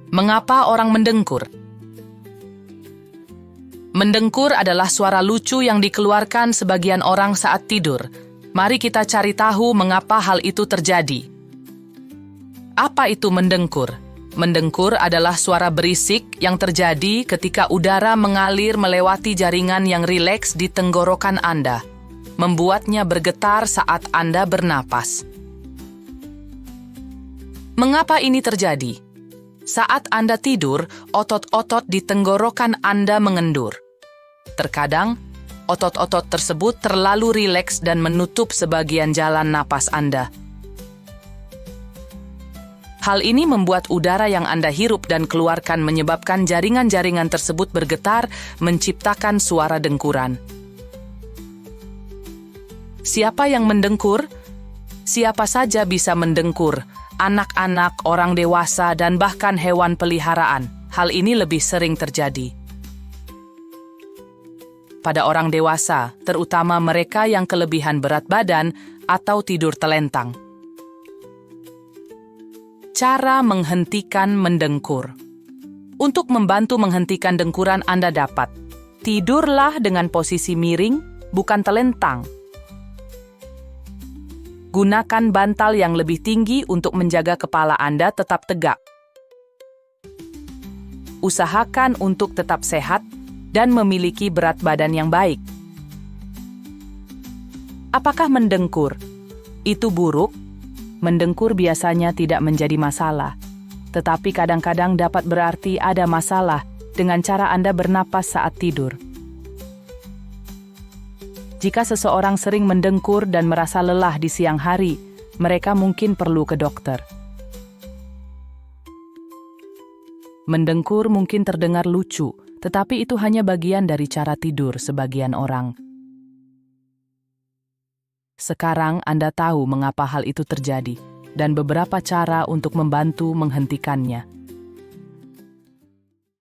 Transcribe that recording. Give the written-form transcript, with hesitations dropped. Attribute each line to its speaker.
Speaker 1: Mengapa orang mendengkur? Mendengkur adalah suara lucu yang dikeluarkan sebagian orang saat tidur. Mari kita cari tahu mengapa hal itu terjadi. Apa itu mendengkur? Mendengkur adalah suara berisik yang terjadi ketika udara mengalir melewati jaringan yang rileks di tenggorokan Anda, membuatnya bergetar saat Anda bernapas. Mengapa ini terjadi? Saat Anda tidur, otot-otot di tenggorokan Anda mengendur. Terkadang, otot-otot tersebut terlalu rileks dan menutup sebagian jalan napas Anda. Hal ini membuat udara yang Anda hirup dan keluarkan menyebabkan jaringan-jaringan tersebut bergetar, menciptakan suara dengkuran. Siapa yang mendengkur? Siapa saja bisa mendengkur. Anak-anak, orang dewasa, dan bahkan hewan peliharaan. Hal ini lebih sering terjadi pada orang dewasa, terutama mereka yang kelebihan berat badan atau tidur telentang. Cara menghentikan mendengkur. Untuk membantu menghentikan dengkuran Anda dapat tidurlah dengan posisi miring, bukan telentang. Gunakan bantal yang lebih tinggi untuk menjaga kepala Anda tetap tegak. Usahakan untuk tetap sehat dan memiliki berat badan yang baik. Apakah mendengkur itu buruk? Mendengkur biasanya tidak menjadi masalah, tetapi kadang-kadang dapat berarti ada masalah dengan cara Anda bernapas saat tidur. Jika seseorang sering mendengkur dan merasa lelah di siang hari, mereka mungkin perlu ke dokter. Mendengkur mungkin terdengar lucu, tetapi itu hanya bagian dari cara tidur sebagian orang. Sekarang Anda tahu mengapa hal itu terjadi dan beberapa cara untuk membantu menghentikannya.